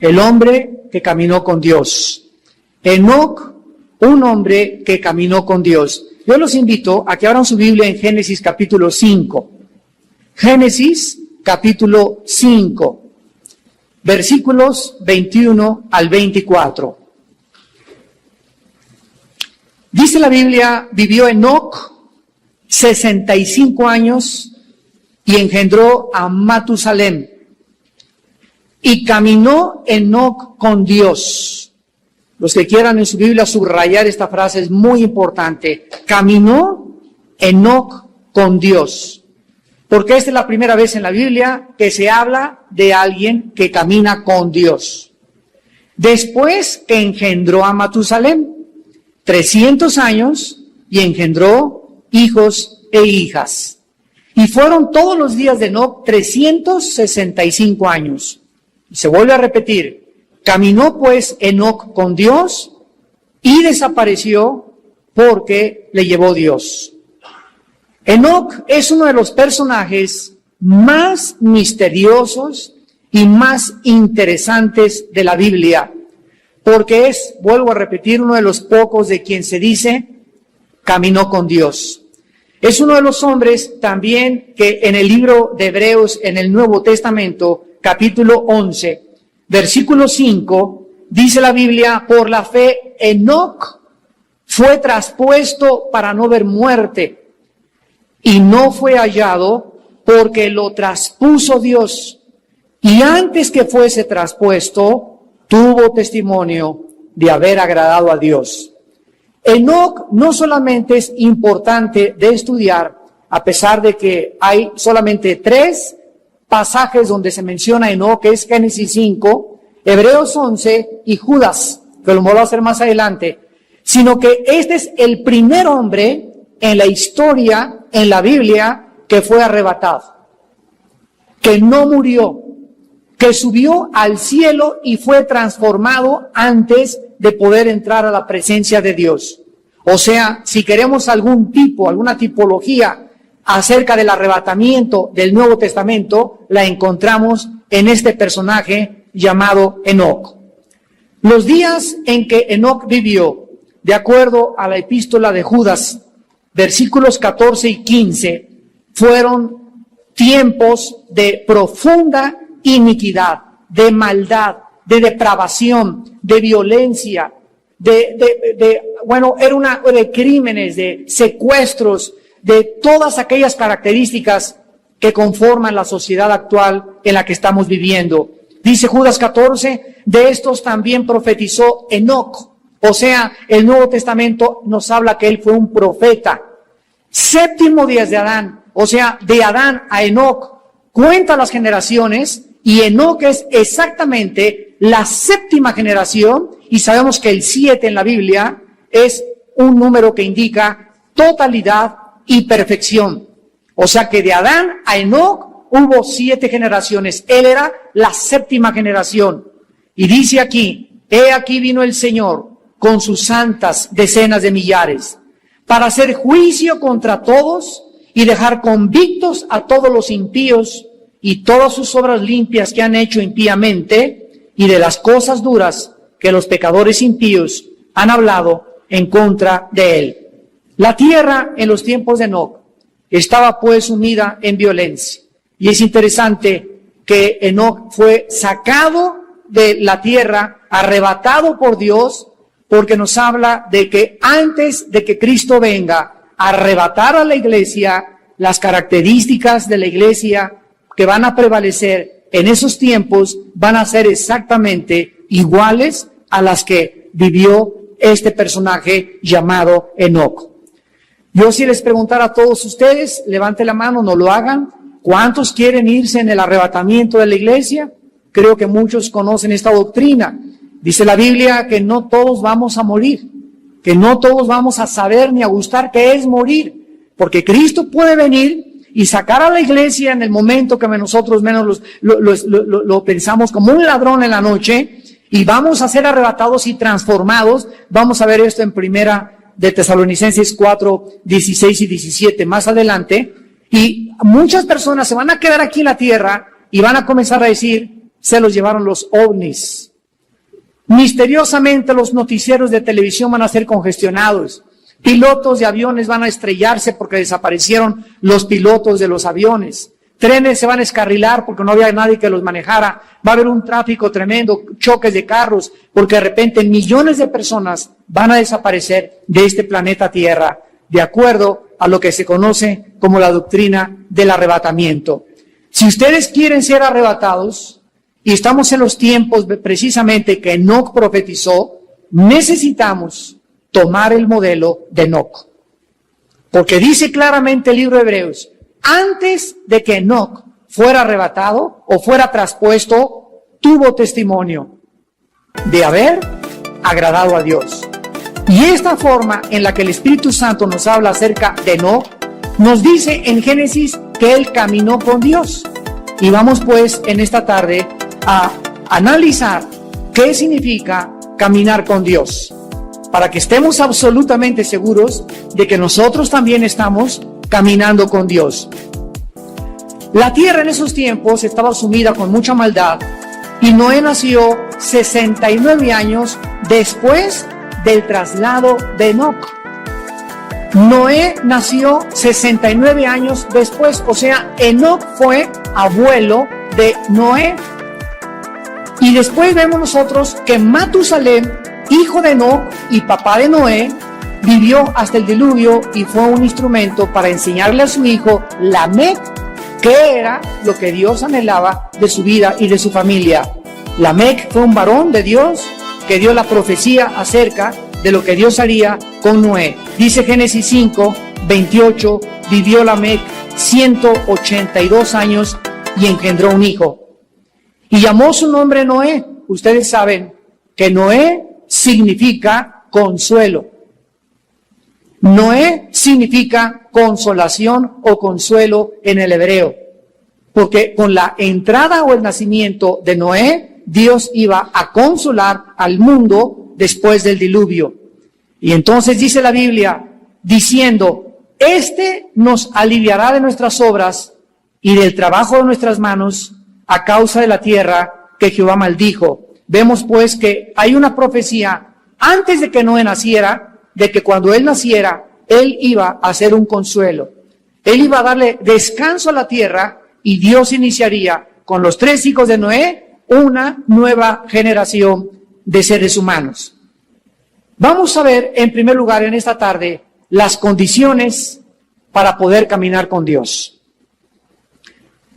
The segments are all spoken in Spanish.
el hombre que caminó con Dios. Enoc, un hombre que caminó con Dios. Yo los invito a que abran su Biblia en Génesis capítulo 5. Génesis capítulo 5, versículos 21 al 24. Dice la Biblia, vivió Enoc 65 años y engendró a Matusalem. Y caminó Enoc con Dios. Los que quieran en su Biblia subrayar esta frase es muy importante. Caminó Enoc con Dios. Porque esta es la primera vez en la Biblia que se habla de alguien que camina con Dios. Después que engendró a Matusalem, 300 años, y engendró hijos e hijas. Y fueron todos los días de Enoc 365 años. Y se vuelve a repetir, caminó pues Enoc con Dios y desapareció porque le llevó Dios. Enoc es uno de los personajes más misteriosos y más interesantes de la Biblia, porque es, vuelvo a repetir, uno de los pocos de quien se dice, caminó con Dios. Es uno de los hombres también que en el libro de Hebreos, en el Nuevo Testamento, capítulo 11, versículo 5, dice la Biblia, por la fe Enoc fue traspuesto para no ver muerte, y no fue hallado porque lo traspuso Dios. Y antes que fuese traspuesto, tuvo testimonio de haber agradado a Dios. Enoc no solamente es importante de estudiar, a pesar de que hay solamente 3 pasajes donde se menciona Enoc, que es Génesis 5, Hebreos 11 y Judas, que lo voy a hacer más adelante, sino que este es el primer hombre en la historia, en la Biblia, que fue arrebatado, que no murió, que subió al cielo y fue transformado antes de poder entrar a la presencia de Dios. O sea, si queremos alguna tipología acerca del arrebatamiento del Nuevo Testamento, la encontramos en este personaje llamado Enoc. Los días en que Enoc vivió, de acuerdo a la epístola de Judas, versículos 14 y 15, fueron tiempos de profunda iniquidad, de maldad, de depravación, de violencia, de crímenes, de secuestros, de todas aquellas características que conforman la sociedad actual en la que estamos viviendo. Dice Judas 14, de estos también profetizó Enoc. O sea, el Nuevo Testamento nos habla que él fue un profeta. 7º día de Adán, o sea, de Adán a Enoc, cuenta las generaciones, y Enoc es exactamente la 7ª generación, y sabemos que el 7 en la Biblia es un número que indica totalidad y perfección. O sea que de Adán a Enoc hubo 7 generaciones. Él era la 7ª generación. Y dice aquí, he aquí vino el Señor con sus santas decenas de millares, para hacer juicio contra todos y dejar convictos a todos los impíos y todas sus obras limpias que han hecho impíamente, y de las cosas duras que los pecadores impíos han hablado en contra de él. La tierra en los tiempos de Enoc estaba pues sumida en violencia. Y es interesante que Enoc fue sacado de la tierra, arrebatado por Dios, porque nos habla de que antes de que Cristo venga a arrebatar a la iglesia, las características de la iglesia que van a prevalecer en esos tiempos van a ser exactamente iguales a las que vivió este personaje llamado Enoc. Yo si les preguntara a todos ustedes, levante la mano, no lo hagan, ¿cuántos quieren irse en el arrebatamiento de la iglesia? Creo que muchos conocen esta doctrina. Dice la Biblia que no todos vamos a morir, que no todos vamos a saber ni a gustar qué es morir, porque Cristo puede venir y sacar a la iglesia en el momento que nosotros menos lo pensamos como un ladrón en la noche, y vamos a ser arrebatados y transformados. Vamos a ver esto en Primera de Tesalonicenses 4, 16 y 17 más adelante, y muchas personas se van a quedar aquí en la tierra y van a comenzar a decir, se los llevaron los ovnis. Misteriosamente los noticieros de televisión van a ser congestionados. Pilotos de aviones van a estrellarse porque desaparecieron los pilotos de los aviones. Trenes se van a escarrilar porque no había nadie que los manejara. Va a haber un tráfico tremendo, choques de carros, porque de repente millones de personas van a desaparecer de este planeta Tierra, de acuerdo a lo que se conoce como la doctrina del arrebatamiento. Si ustedes quieren ser arrebatados, y estamos en los tiempos precisamente que Enoc profetizó, necesitamos tomar el modelo de Enoc. Porque dice claramente el libro de Hebreos, antes de que Enoc fuera arrebatado o fuera traspuesto, tuvo testimonio de haber agradado a Dios. Y esta forma en la que el Espíritu Santo nos habla acerca de Enoc, nos dice en Génesis que él caminó con Dios. Y vamos pues en esta tarde a analizar qué significa caminar con Dios, para que estemos absolutamente seguros de que nosotros también estamos caminando con Dios. La tierra en esos tiempos estaba sumida con mucha maldad y Noé nació 69 años después del traslado de Enoc. Noé nació 69 años después, o sea, Enoc fue abuelo de Noé. Y después vemos nosotros que Matusalén, hijo de Enoc y papá de Noé, vivió hasta el diluvio y fue un instrumento para enseñarle a su hijo Lamec qué era lo que Dios anhelaba de su vida y de su familia. Lamec fue un varón de Dios que dio la profecía acerca de lo que Dios haría con Noé. Dice Génesis 5, 28, vivió Lamec 182 años y engendró un hijo. Y llamó su nombre Noé. Ustedes saben que Noé significa consuelo. Noé significa consolación o consuelo en el hebreo. Porque con la entrada o el nacimiento de Noé, Dios iba a consolar al mundo después del diluvio. Y entonces dice la Biblia, diciendo, este nos aliviará de nuestras obras y del trabajo de nuestras manos, a causa de la tierra que Jehová maldijo. Vemos pues que hay una profecía antes de que Noé naciera, de que cuando él naciera, él iba a hacer un consuelo. Él iba a darle descanso a la tierra y Dios iniciaría con los 3 hijos de Noé una nueva generación de seres humanos. Vamos a ver en primer lugar en esta tarde las condiciones para poder caminar con Dios.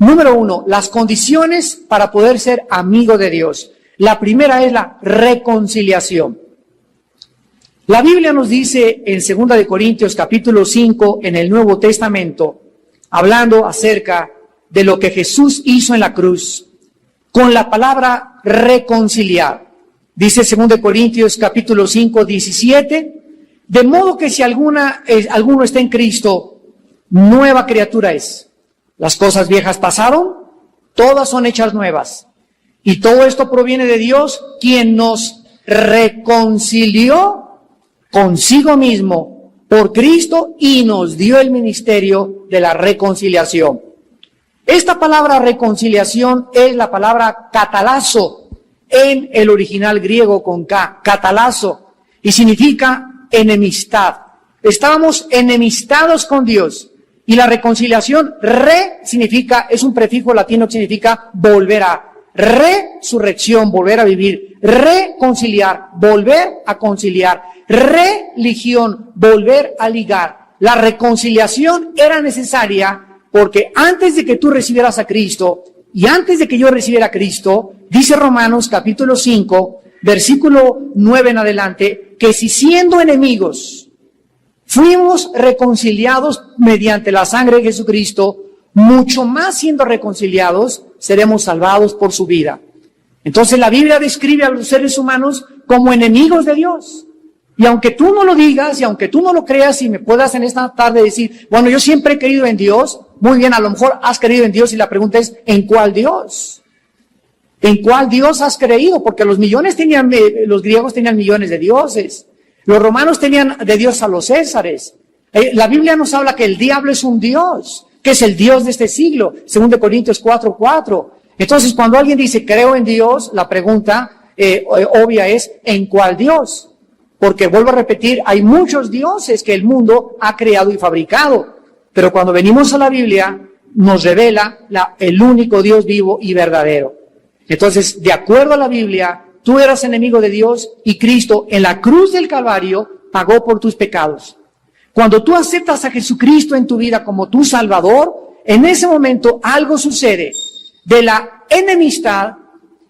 Número 1, las condiciones para poder ser amigo de Dios. La primera es la reconciliación. La Biblia nos dice en 2 Corintios capítulo 5 en el Nuevo Testamento, hablando acerca de lo que Jesús hizo en la cruz, con la palabra reconciliar. Dice 2 Corintios capítulo 5, 17, de modo que si alguno está en Cristo, nueva criatura es. Las cosas viejas pasaron, todas son hechas nuevas. Y todo esto proviene de Dios, quien nos reconcilió consigo mismo por Cristo y nos dio el ministerio de la reconciliación. Esta palabra reconciliación es la palabra catalazo en el original griego con K, catalazo, y significa enemistad. Estábamos enemistados con Dios. Y la reconciliación, significa, es un prefijo latino que significa volver a, resurrección, volver a vivir, reconciliar, volver a conciliar, religión, volver a ligar. La reconciliación era necesaria porque antes de que tú recibieras a Cristo y antes de que yo recibiera a Cristo, dice Romanos capítulo 5, versículo 9 en adelante, que si siendo enemigos, fuimos reconciliados mediante la sangre de Jesucristo, mucho más siendo reconciliados, seremos salvados por su vida. Entonces la Biblia describe a los seres humanos como enemigos de Dios. Y aunque tú no lo digas, y aunque tú no lo creas, y me puedas en esta tarde decir, bueno, yo siempre he creído en Dios, muy bien, a lo mejor has creído en Dios, y la pregunta es, ¿en cuál Dios? ¿En cuál Dios has creído? Porque los griegos tenían millones de dioses. Los romanos tenían de Dios a los césares. La Biblia nos habla que el diablo es un dios, que es el Dios de este siglo, 2 Corintios 4:4. Entonces, cuando alguien dice, creo en Dios, la pregunta obvia es, ¿en cuál Dios? Porque, vuelvo a repetir, hay muchos dioses que el mundo ha creado y fabricado. Pero cuando venimos a la Biblia, nos revela el único Dios vivo y verdadero. Entonces, de acuerdo a la Biblia, tú eras enemigo de Dios y Cristo en la cruz del Calvario pagó por tus pecados. Cuando tú aceptas a Jesucristo en tu vida como tu Salvador, en ese momento algo sucede. De la enemistad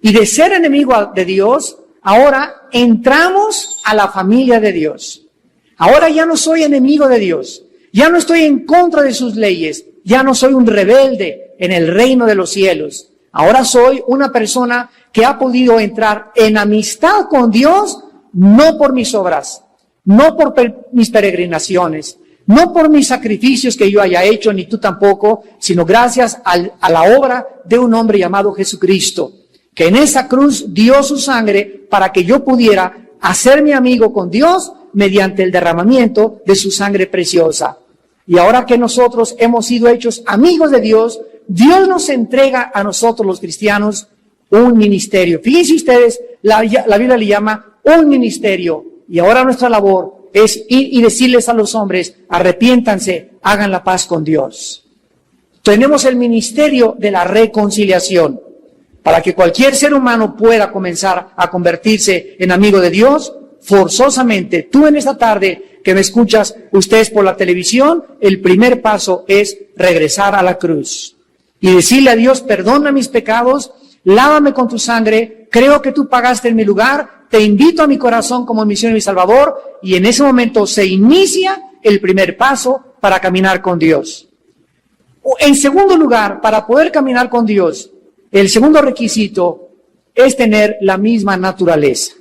y de ser enemigo de Dios, ahora entramos a la familia de Dios. Ahora ya no soy enemigo de Dios. Ya no estoy en contra de sus leyes. Ya no soy un rebelde en el reino de los cielos. Ahora soy una persona que ha podido entrar en amistad con Dios, no por mis obras, no por mis peregrinaciones, no por mis sacrificios que yo haya hecho, ni tú tampoco, sino gracias a la obra de un hombre llamado Jesucristo, que en esa cruz dio su sangre para que yo pudiera hacerme amigo con Dios mediante el derramamiento de su sangre preciosa. Y ahora que nosotros hemos sido hechos amigos de Dios, Dios nos entrega a nosotros los cristianos un ministerio. Fíjense ustedes, la Biblia le llama un ministerio. Y ahora nuestra labor es ir y decirles a los hombres, arrepiéntanse, hagan la paz con Dios. Tenemos el ministerio de la reconciliación. Para que cualquier ser humano pueda comenzar a convertirse en amigo de Dios, forzosamente, tú en esta tarde que me escuchas, ustedes por la televisión, el primer paso es regresar a la cruz. Y decirle a Dios, perdona mis pecados, lávame con tu sangre, creo que tú pagaste en mi lugar, te invito a mi corazón como mi Señor y mi Salvador, y en ese momento se inicia el primer paso para caminar con Dios. En segundo lugar, para poder caminar con Dios, el segundo requisito es tener la misma naturaleza.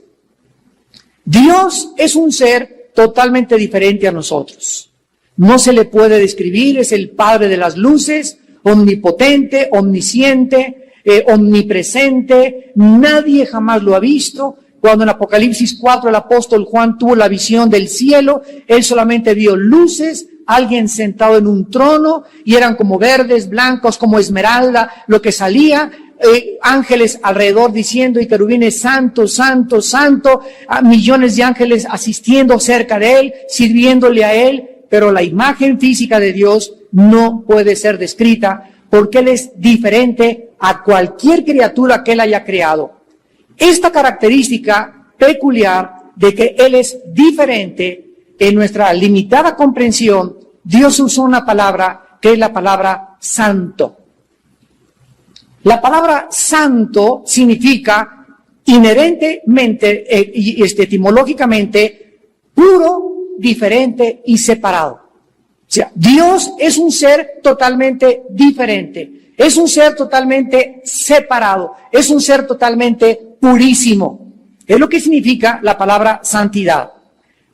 Dios es un ser totalmente diferente a nosotros. No se le puede describir, es el Padre de las luces, omnipotente, omnisciente, omnipresente, nadie jamás lo ha visto. Cuando en Apocalipsis 4 el apóstol Juan tuvo la visión del cielo, él solamente vio luces, alguien sentado en un trono, y eran como verdes, blancos, como esmeralda, lo que salía, ángeles alrededor diciendo, y querubines, santo, santo, santo, a millones de ángeles asistiendo cerca de él, sirviéndole a él, pero la imagen física de Dios no puede ser descrita, porque él es diferente a cualquier criatura que él haya creado. Esta característica peculiar de que Él es diferente, en nuestra limitada comprensión, Dios usó una palabra que es la palabra santo. La palabra santo significa inherentemente y etimológicamente puro, diferente y separado. O sea, Dios es un ser totalmente diferente, es un ser totalmente separado, es un ser totalmente purísimo. Es lo que significa la palabra santidad.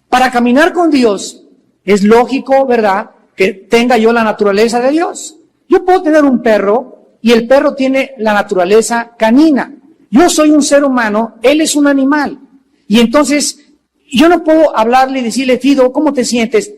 Para caminar con Dios es lógico, ¿verdad?, que tenga yo la naturaleza de Dios. Yo puedo tener un perro y el perro tiene la naturaleza canina. Yo soy un ser humano, él es un animal. Y entonces yo no puedo hablarle y decirle, Fido, ¿cómo te sientes?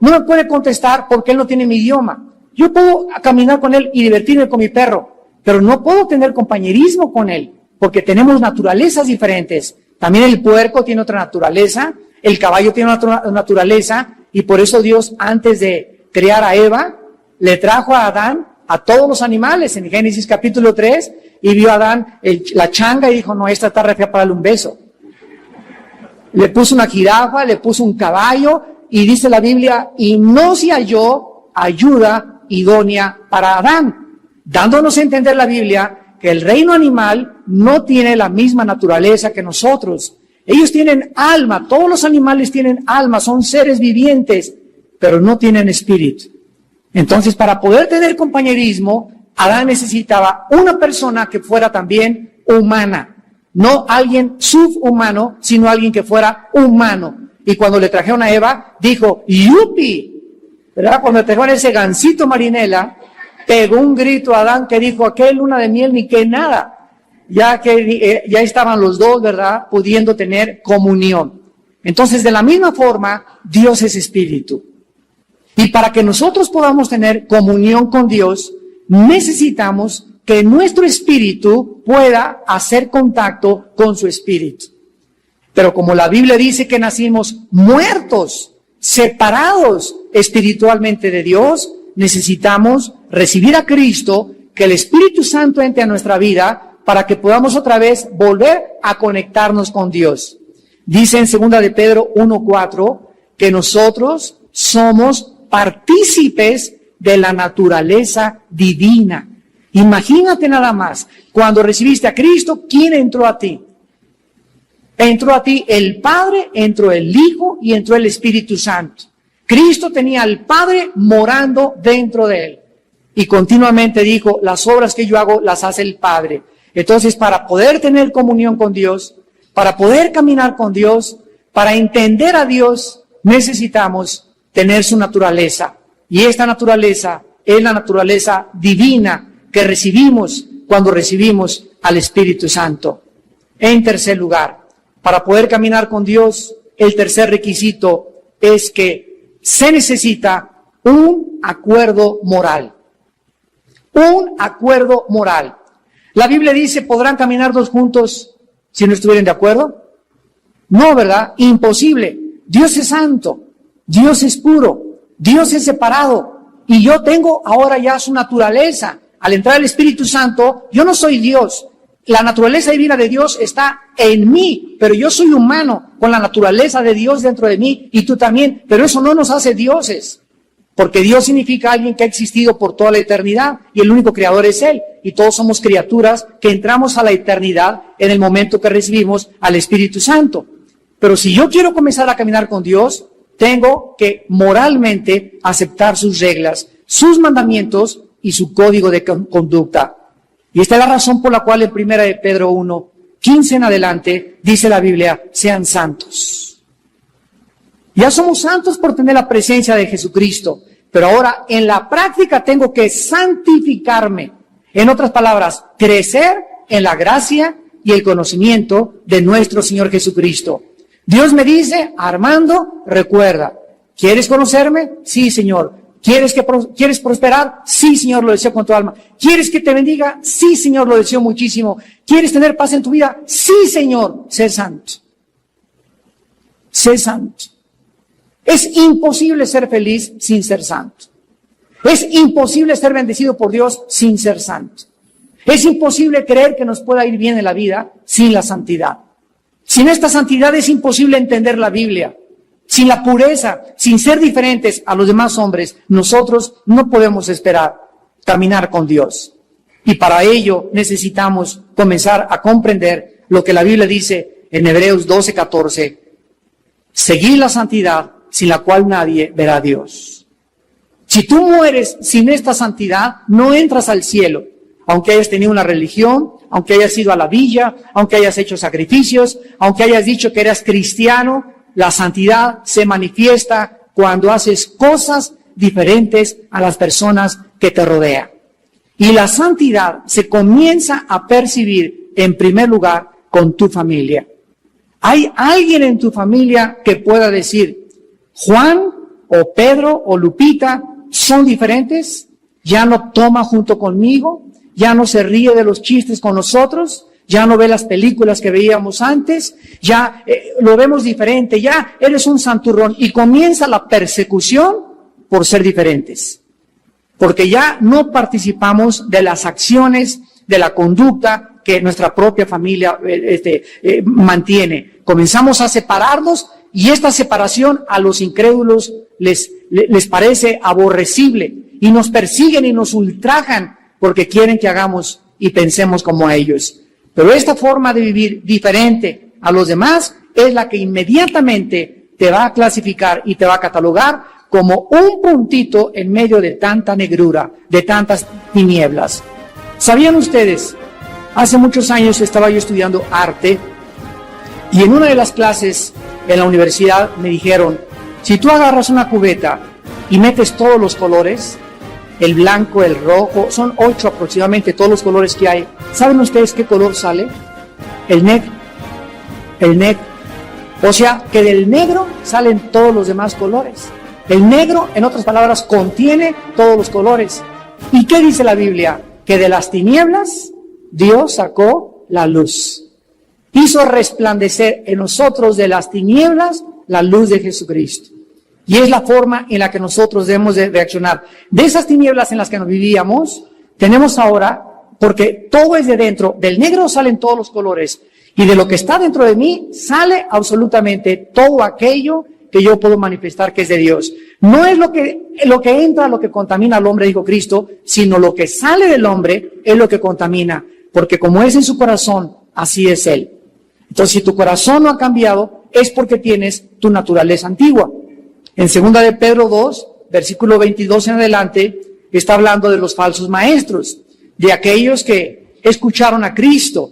No me puede contestar porque él no tiene mi idioma. Yo puedo caminar con él y divertirme con mi perro, pero no puedo tener compañerismo con él, porque tenemos naturalezas diferentes. También el puerco tiene otra naturaleza, el caballo tiene otra naturaleza, y por eso Dios, antes de crear a Eva, le trajo a Adán a todos los animales, en Génesis capítulo 3, y vio a Adán la changa y dijo, no, esta está re fea para darle un beso. Le puso una jirafa, le puso un caballo, y dice la Biblia, y no se halló ayuda idónea para Adán, dándonos a entender la Biblia que el reino animal no tiene la misma naturaleza que nosotros. Ellos tienen alma, todos los animales tienen alma, son seres vivientes, pero no tienen espíritu. Entonces, para poder tener compañerismo, Adán necesitaba una persona que fuera también humana, no alguien subhumano, sino alguien que fuera humano. Y cuando le trajeron a Eva, dijo, ¡yupi! ¿Verdad? Cuando le trajeron ese gansito marinela, pegó un grito a Adán que dijo, aquel luna de miel ni que nada. Ya que ya estaban los dos, ¿verdad?, pudiendo tener comunión. Entonces, de la misma forma, Dios es espíritu. Y para que nosotros podamos tener comunión con Dios, necesitamos que nuestro espíritu pueda hacer contacto con su espíritu. Pero como la Biblia dice que nacimos muertos, separados espiritualmente de Dios, necesitamos recibir a Cristo, que el Espíritu Santo entre a nuestra vida para que podamos otra vez volver a conectarnos con Dios. Dice en 2 de Pedro 1:4 que nosotros somos partícipes de la naturaleza divina. Imagínate nada más, cuando recibiste a Cristo, ¿quién entró a ti? Entró a ti el Padre, entró el Hijo y entró el Espíritu Santo. Cristo tenía al Padre morando dentro de él. Y continuamente dijo, las obras que yo hago las hace el Padre. Entonces, para poder tener comunión con Dios, para poder caminar con Dios, para entender a Dios, necesitamos tener su naturaleza. Y esta naturaleza es la naturaleza divina que recibimos cuando recibimos al Espíritu Santo. En tercer lugar, para poder caminar con Dios, el tercer requisito es que se necesita un acuerdo moral. Un acuerdo moral. La Biblia dice, ¿podrán caminar dos juntos si no estuvieran de acuerdo? No, ¿verdad? Imposible. Dios es santo, Dios es puro, Dios es separado, y yo tengo ahora ya su naturaleza. Al entrar el Espíritu Santo, yo no soy Dios. La naturaleza divina de Dios está en mí, pero yo soy humano con la naturaleza de Dios dentro de mí, y tú también, pero eso no nos hace dioses. Porque Dios significa alguien que ha existido por toda la eternidad y el único creador es Él. Y todos somos criaturas que entramos a la eternidad en el momento que recibimos al Espíritu Santo. Pero si yo quiero comenzar a caminar con Dios, tengo que moralmente aceptar sus reglas, sus mandamientos y su código de conducta. Y esta es la razón por la cual en 1 de Pedro 1:15 en adelante dice la Biblia, sean santos. Ya somos santos por tener la presencia de Jesucristo, pero ahora en la práctica tengo que santificarme. En otras palabras, crecer en la gracia y el conocimiento de nuestro Señor Jesucristo. Dios me dice, Armando, recuerda, ¿quieres conocerme? Sí, Señor. ¿Quieres prosperar? Sí, Señor, lo deseo con tu alma. ¿Quieres que te bendiga? Sí, Señor, lo deseo muchísimo. ¿Quieres tener paz en tu vida? Sí, Señor. Sé santo. Sé santo. Es imposible ser feliz sin ser santo. Es imposible ser bendecido por Dios sin ser santo. Es imposible creer que nos pueda ir bien en la vida sin la santidad. Sin esta santidad es imposible entender la Biblia. Sin la pureza, sin ser diferentes a los demás hombres, nosotros no podemos esperar caminar con Dios. Y para ello necesitamos comenzar a comprender lo que la Biblia dice en Hebreos 12:14. Seguir la santidad, sin la cual nadie verá a Dios. Si tú mueres sin esta santidad, no entras al cielo. Aunque hayas tenido una religión, aunque hayas ido a la villa, aunque hayas hecho sacrificios, aunque hayas dicho que eras cristiano, la santidad se manifiesta cuando haces cosas diferentes a las personas que te rodean. Y la santidad se comienza a percibir, en primer lugar, con tu familia. ¿Hay alguien en tu familia que pueda decir, Juan o Pedro o Lupita son diferentes? ¿Ya no toma junto conmigo? ¿Ya no se ríe de los chistes con nosotros? ¿Ya no ve las películas que veíamos antes? ¿Ya lo vemos diferente? ¿Ya eres un santurrón? Y comienza la persecución por ser diferentes. Porque ya no participamos de las acciones, de la conducta que nuestra propia familia mantiene. Comenzamos a separarnos. Y esta separación a los incrédulos les parece aborrecible y nos persiguen y nos ultrajan porque quieren que hagamos y pensemos como ellos. Pero esta forma de vivir diferente a los demás es la que inmediatamente te va a clasificar y te va a catalogar como un puntito en medio de tanta negrura, de tantas tinieblas. ¿Sabían ustedes? Hace muchos años estaba yo estudiando arte y en una de las clases en la universidad me dijeron, si tú agarras una cubeta y metes todos los colores, el blanco, el rojo, son 8 aproximadamente todos los colores que hay, ¿saben ustedes qué color sale? El negro. El negro. O sea, que del negro salen todos los demás colores. El negro, en otras palabras, contiene todos los colores. ¿Y qué dice la Biblia? que de las tinieblas Dios sacó la luz. Hizo resplandecer en nosotros de las tinieblas la luz de Jesucristo. Y es la forma en la que nosotros debemos de reaccionar. De esas tinieblas en las que nos vivíamos, tenemos ahora, porque todo es de dentro, del negro salen todos los colores, y de lo que está dentro de mí sale absolutamente todo aquello que yo puedo manifestar que es de Dios. No es lo que entra, lo que contamina al hombre, dijo Cristo, sino lo que sale del hombre es lo que contamina, porque como es en su corazón, así es él. Entonces, si tu corazón no ha cambiado, es porque tienes tu naturaleza antigua. En 2 de Pedro 2, versículo 22 en adelante, está hablando de los falsos maestros, de aquellos que escucharon a Cristo,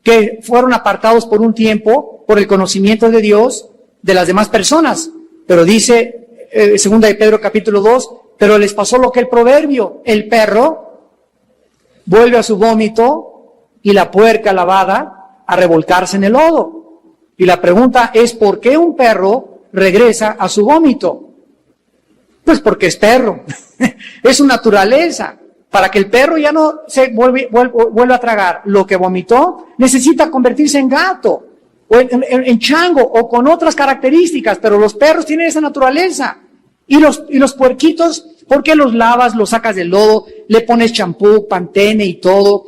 que fueron apartados por un tiempo por el conocimiento de Dios de las demás personas. Pero dice 2 de Pedro capítulo 2, pero les pasó lo que el proverbio, el perro vuelve a su vómito y la puerca lavada a revolcarse en el lodo. Y la pregunta es, ¿por qué un perro regresa a su vómito? Pues porque es perro, es su naturaleza. Para que el perro ya no se vuelva a tragar lo que vomitó, necesita convertirse en gato, o en chango, o con otras características, pero los perros tienen esa naturaleza. Y los puerquitos, ¿por qué los lavas, los sacas del lodo, le pones champú, Pantene y todo,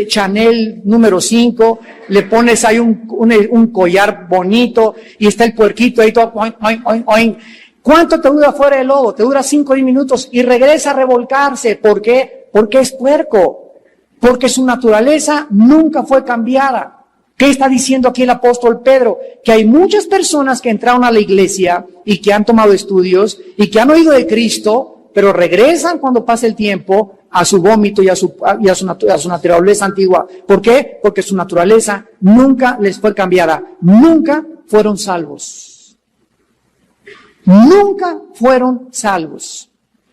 Chanel número 5, le pones ahí un collar bonito, y está el puerquito ahí todo, oin, oin, oin, oin. ¿Cuánto te dura fuera del lodo? Te dura 5 o 10 minutos y regresa a revolcarse. ¿Por qué? Porque es puerco. Porque su naturaleza nunca fue cambiada. ¿Qué está diciendo aquí el apóstol Pedro? Que hay muchas personas que entraron a la iglesia y que han tomado estudios y que han oído de Cristo, pero regresan cuando pasa el tiempo a su vómito y a su naturaleza antigua. ¿Por qué? Porque su naturaleza nunca les fue cambiada. Nunca fueron salvos. Nunca fueron salvos.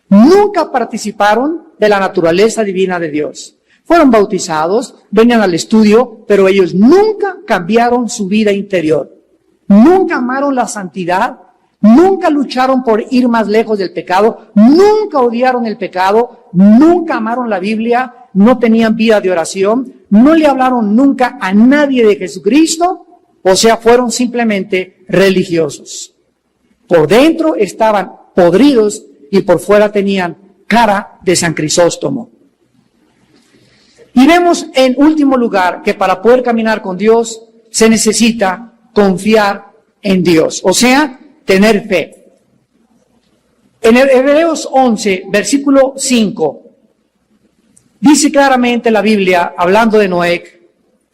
Nunca participaron de la naturaleza divina de Dios. Fueron bautizados, venían al estudio, pero ellos nunca cambiaron su vida interior. Nunca amaron la santidad, nunca lucharon por ir más lejos del pecado, nunca odiaron el pecado, nunca amaron la Biblia, no tenían vida de oración, no le hablaron nunca a nadie de Jesucristo, o sea, fueron simplemente religiosos. Por dentro estaban podridos y por fuera tenían cara de San Crisóstomo. Y vemos en último lugar que para poder caminar con Dios se necesita confiar en Dios, o sea, tener fe. En Hebreos 11, versículo 5, dice claramente la Biblia, hablando de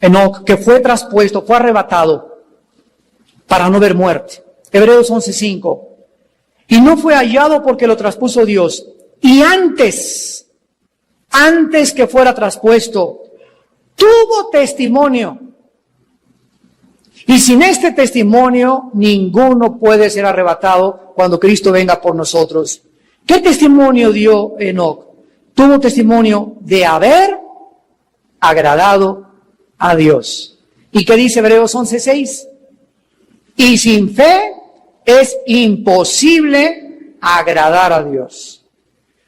Enoc, que fue traspuesto, fue arrebatado para no ver muerte. Hebreos 11:5. Y no fue hallado porque lo traspuso Dios. Y antes que fuera traspuesto, tuvo testimonio. Y sin este testimonio, ninguno puede ser arrebatado cuando Cristo venga por nosotros. ¿Qué testimonio dio Enoc? Tuvo testimonio de haber agradado a Dios. ¿Y qué dice Hebreos 11:6? Y sin fe es imposible agradar a Dios.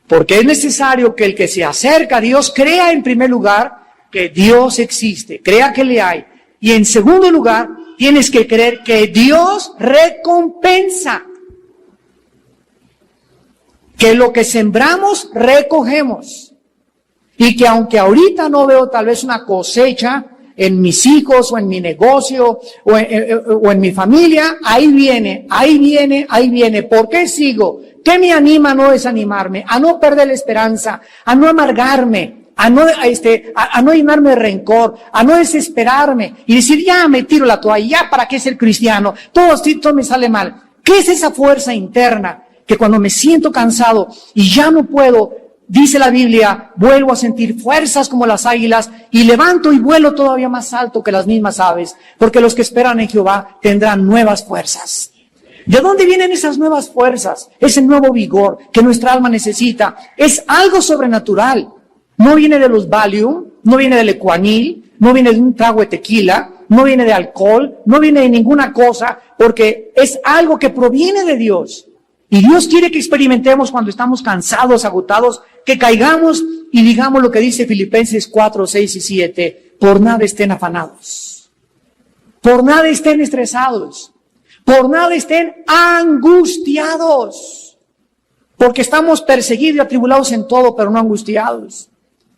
Porque es necesario que el que se acerca a Dios crea en primer lugar que Dios existe, crea que le hay. Y en segundo lugar, tienes que creer que Dios recompensa. Que lo que sembramos, recogemos. Y que aunque ahorita no veo tal vez una cosecha en mis hijos o en mi negocio o en mi familia, ahí viene. ¿Por qué sigo? ¿Qué me anima a no desanimarme, a no perder la esperanza, a no amargarme, a no llenarme de rencor, a no desesperarme y decir, ya me tiro la toalla, ya para qué ser cristiano, todo me sale mal? ¿Qué es esa fuerza interna que cuando me siento cansado y ya no puedo, dice la Biblia, vuelvo a sentir fuerzas como las águilas y levanto y vuelo todavía más alto que las mismas aves? Porque los que esperan en Jehová tendrán nuevas fuerzas. ¿De dónde vienen esas nuevas fuerzas? Ese nuevo vigor que nuestra alma necesita. Es algo sobrenatural. No viene de los Valium, no viene del Ecuanil, no viene de un trago de tequila, no viene de alcohol, no viene de ninguna cosa, porque es algo que proviene de Dios. Y Dios quiere que experimentemos cuando estamos cansados, agotados, que caigamos y digamos lo que dice Filipenses 4, 6 y 7, por nada estén afanados, por nada estén estresados, por nada estén angustiados, porque estamos perseguidos y atribulados en todo, pero no angustiados,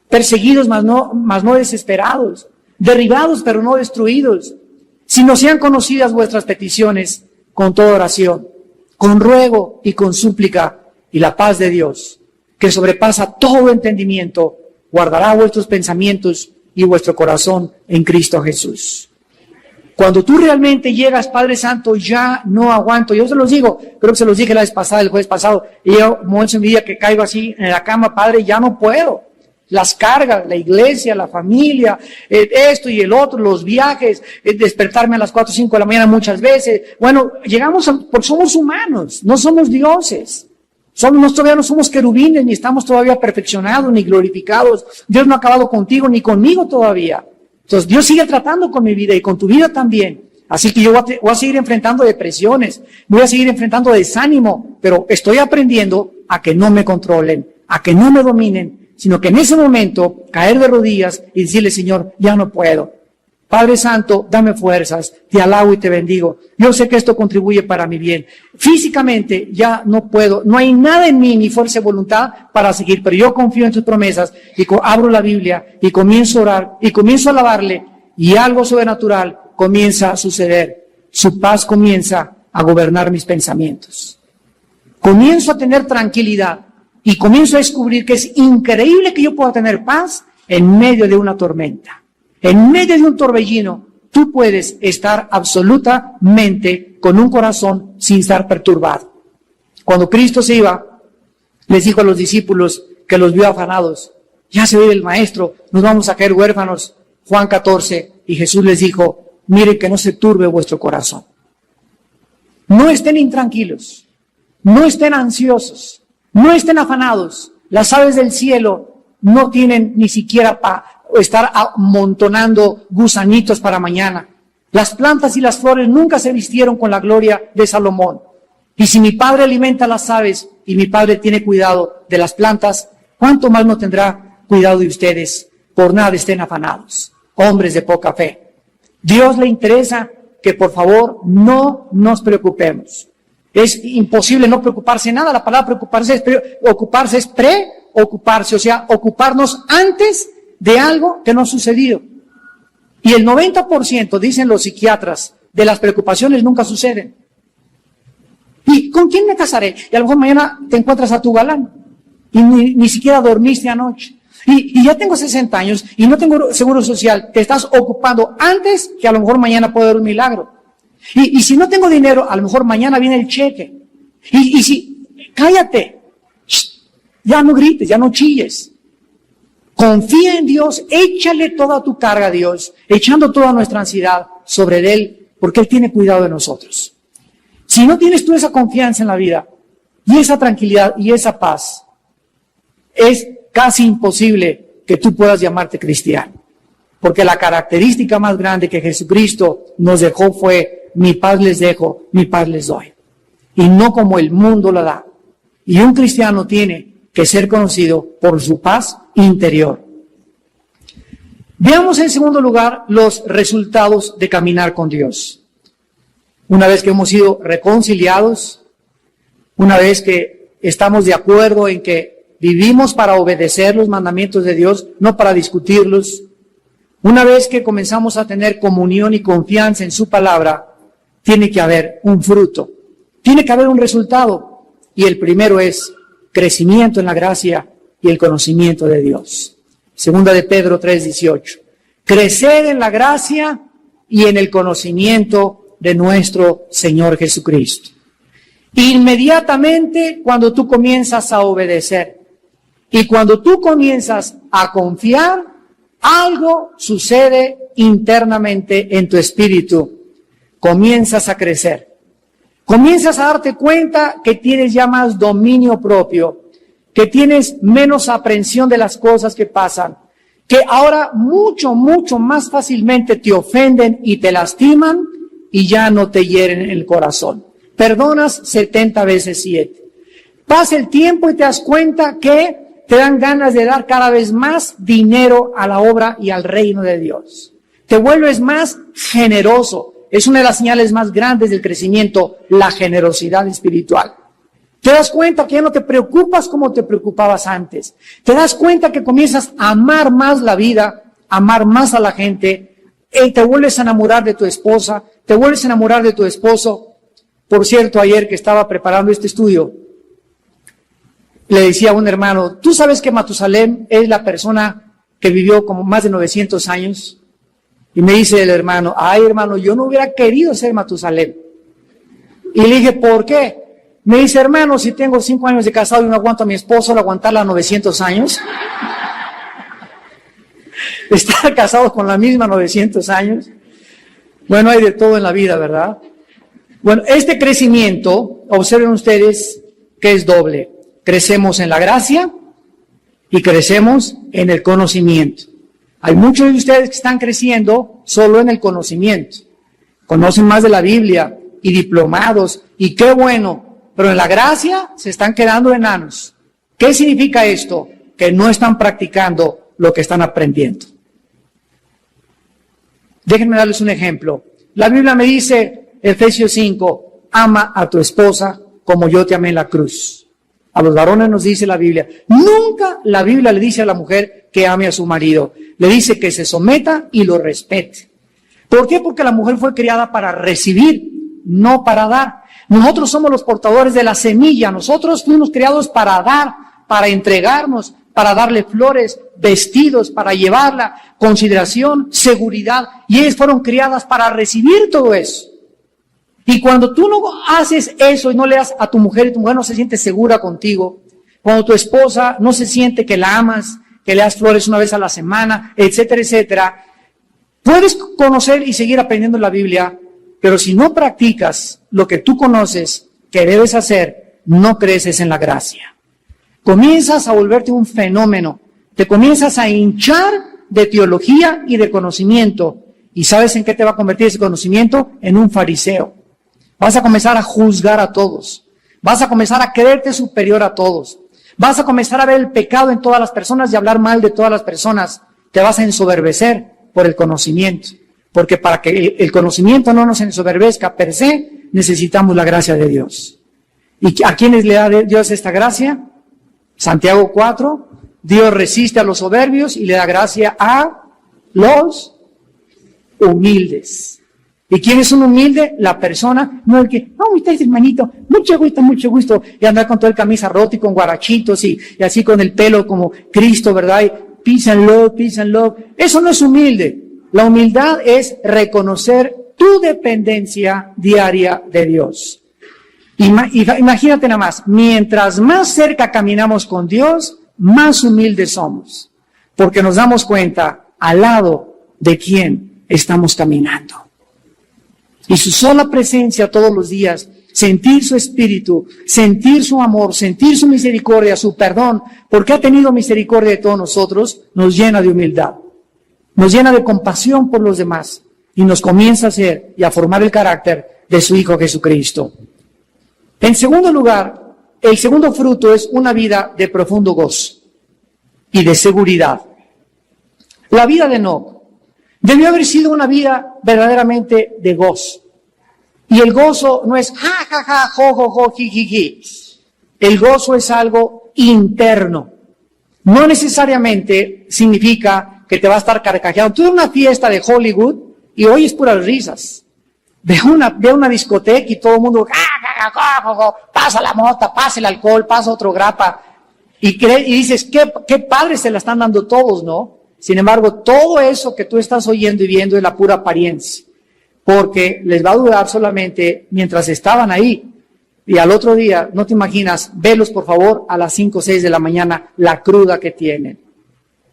perseguidos mas no desesperados, derribados pero no destruidos, sino sean conocidas vuestras peticiones con toda oración, con ruego y con súplica, y la paz de Dios, que sobrepasa todo entendimiento, guardará vuestros pensamientos y vuestro corazón en Cristo Jesús. Cuando tú realmente llegas, Padre Santo, ya no aguanto. Yo se los digo, creo que se los dije la vez pasada, el jueves pasado, y yo, momentos en mi vida que caigo así en la cama, Padre, ya no puedo. Las cargas, la iglesia, la familia, esto y el otro, los viajes, despertarme a las 4 o 5 de la mañana muchas veces. Bueno, porque somos humanos, no somos dioses. Todavía no somos querubines, ni estamos todavía perfeccionados, ni glorificados. Dios no ha acabado contigo, ni conmigo todavía. Entonces, Dios sigue tratando con mi vida y con tu vida también. Así que yo voy a seguir enfrentando depresiones, voy a seguir enfrentando desánimo, pero estoy aprendiendo a que no me controlen, a que no me dominen, sino que en ese momento caer de rodillas y decirle, Señor, ya no puedo. Padre Santo, dame fuerzas, te alabo y te bendigo. Yo sé que esto contribuye para mi bien. Físicamente ya no puedo, no hay nada en mí, ni fuerza y voluntad para seguir, pero yo confío en tus promesas y abro la Biblia y comienzo a orar y comienzo a alabarle y algo sobrenatural comienza a suceder. Su paz comienza a gobernar mis pensamientos. Comienzo a tener tranquilidad y comienzo a descubrir que es increíble que yo pueda tener paz en medio de una tormenta. En medio de un torbellino, tú puedes estar absolutamente con un corazón sin estar perturbado. Cuando Cristo se iba, les dijo a los discípulos que los vio afanados, ya se ve el maestro, nos vamos a caer huérfanos. Juan 14, y Jesús les dijo, miren que no se turbe vuestro corazón. No estén intranquilos, no estén ansiosos, no estén afanados. Las aves del cielo no tienen ni siquiera estar amontonando gusanitos para mañana. Las plantas y las flores nunca se vistieron con la gloria de Salomón. Y si mi Padre alimenta a las aves y mi Padre tiene cuidado de las plantas, ¿cuánto más no tendrá cuidado de ustedes? Por nada estén afanados, hombres de poca fe. Dios le interesa que por favor no nos preocupemos. Es imposible no preocuparse de nada. La palabra ocuparse es preocuparse, o sea, ocuparnos antes de algo que no ha sucedido. Y el 90%, dicen los psiquiatras, de las preocupaciones nunca suceden. ¿Y con quién me casaré? Y a lo mejor mañana te encuentras a tu galán y ni siquiera dormiste anoche. Y ya tengo 60 años y no tengo seguro social. Te estás ocupando antes que a lo mejor mañana puede haber un milagro. Y si no tengo dinero, a lo mejor mañana viene el cheque. Y si, cállate, ya no grites, ya no chilles. Confía en Dios, échale toda tu carga a Dios, echando toda nuestra ansiedad sobre Él, porque Él tiene cuidado de nosotros. Si no tienes tú esa confianza en la vida, y esa tranquilidad y esa paz, es casi imposible que tú puedas llamarte cristiano. Porque la característica más grande que Jesucristo nos dejó fue, mi paz les dejo, mi paz les doy. Y no como el mundo la da. Y un cristiano tiene que ser conocido por su paz interior. Veamos en segundo lugar los resultados de caminar con Dios. Una vez que hemos sido reconciliados, una vez que estamos de acuerdo en que vivimos para obedecer los mandamientos de Dios, no para discutirlos, una vez que comenzamos a tener comunión y confianza en su palabra, tiene que haber un fruto, tiene que haber un resultado, y el primero es crecimiento en la gracia y el conocimiento de Dios. Segunda de Pedro 3:18. Crecer en la gracia y en el conocimiento de nuestro Señor Jesucristo. Inmediatamente cuando tú comienzas a obedecer y cuando tú comienzas a confiar, algo sucede internamente en tu espíritu. Comienzas a crecer. Comienzas a darte cuenta que tienes ya más dominio propio, que tienes menos aprensión de las cosas que pasan, que ahora mucho más fácilmente te ofenden y te lastiman y ya no te hieren en el corazón. Perdonas 70 veces 7. Pasa el tiempo y te das cuenta que te dan ganas de dar cada vez más dinero a la obra y al reino de Dios. Te vuelves más generoso. Es una de las señales más grandes del crecimiento, la generosidad espiritual. Te das cuenta que ya no te preocupas como te preocupabas antes. Te das cuenta que comienzas a amar más la vida, amar más a la gente. Te vuelves a enamorar de tu esposa, te vuelves a enamorar de tu esposo. Por cierto, ayer que estaba preparando este estudio, le decía a un hermano, ¿tú sabes que Matusalén es la persona que vivió como más de 900 años? Y me dice el hermano, ay hermano, yo no hubiera querido ser Matusalén. Y le dije, ¿por qué? Me dice, hermano, si tengo 5 años de casado y no aguanto a mi esposo, ¿lo aguantarla a 900 años? Estar casado con la misma 900 años. Bueno, hay de todo en la vida, ¿verdad? Bueno, este crecimiento, observen ustedes que es doble. Crecemos en la gracia y crecemos en el conocimiento. Hay muchos de ustedes que están creciendo solo en el conocimiento. Conocen más de la Biblia y diplomados, y qué bueno, pero en la gracia se están quedando enanos. ¿Qué significa esto? Que no están practicando lo que están aprendiendo. Déjenme darles un ejemplo. La Biblia me dice, Efesios 5, ama a tu esposa como yo te amé en la cruz. A los varones nos dice la Biblia. Nunca la Biblia le dice a la mujer que ame a su marido. Le dice que se someta y lo respete. ¿Por qué? Porque la mujer fue criada para recibir, no para dar. Nosotros somos los portadores de la semilla. Nosotros fuimos criados para dar, para entregarnos, para darle flores, vestidos, para llevarla, consideración, seguridad. Y ellas fueron criadas para recibir todo eso. Y cuando tú no haces eso y no le das a tu mujer y tu mujer no se siente segura contigo, cuando tu esposa no se siente que la amas, que le das flores una vez a la semana, etcétera, etcétera, puedes conocer y seguir aprendiendo la Biblia, pero si no practicas lo que tú conoces que debes hacer, no creces en la gracia. Comienzas a volverte un fenómeno, te comienzas a hinchar de teología y de conocimiento. ¿Y sabes en qué te va a convertir ese conocimiento? En un fariseo. Vas a comenzar a juzgar a todos. Vas a comenzar a creerte superior a todos. Vas a comenzar a ver el pecado en todas las personas y hablar mal de todas las personas. Te vas a ensoberbecer por el conocimiento. Porque para que el conocimiento no nos ensoberbezca per se, necesitamos la gracia de Dios. ¿Y a quiénes le da Dios esta gracia? Santiago 4, Dios resiste a los soberbios y le da gracia a los humildes. ¿Y quién es un humilde? La persona, no el que, no, usted es hermanito, mucho gusto, y andar con toda el camisa rota y con guarachitos y así con el pelo como Cristo, ¿verdad? Y peace and love. Eso no es humilde. La humildad es reconocer tu dependencia diaria de Dios. Imagínate nada más, mientras más cerca caminamos con Dios, más humildes somos, porque nos damos cuenta al lado de quién estamos caminando. Y su sola presencia todos los días, sentir su espíritu, sentir su amor, sentir su misericordia, su perdón, porque ha tenido misericordia de todos nosotros, nos llena de humildad, nos llena de compasión por los demás y nos comienza a hacer y a formar el carácter de su Hijo Jesucristo. En segundo lugar, el segundo fruto es una vida de profundo gozo y de seguridad. La vida de Enoc debió haber sido una vida verdaderamente de gozo. Y el gozo no es ja, ja, ja, jo, jo, jo, ji, ji, ji. El gozo es algo interno. No necesariamente significa que te va a estar carcajeando. Tú en una fiesta de Hollywood y oyes puras risas. Ve una discoteca y todo el mundo, ja, ja, ja, jo, jo, pasa la mota, pasa el alcohol, pasa otro grapa. Y dices, qué padre se la están dando todos, ¿no? Sin embargo, todo eso que tú estás oyendo y viendo es la pura apariencia, porque les va a durar solamente mientras estaban ahí. Y al otro día, no te imaginas, velos por favor a las 5 o 6 de la mañana, la cruda que tienen.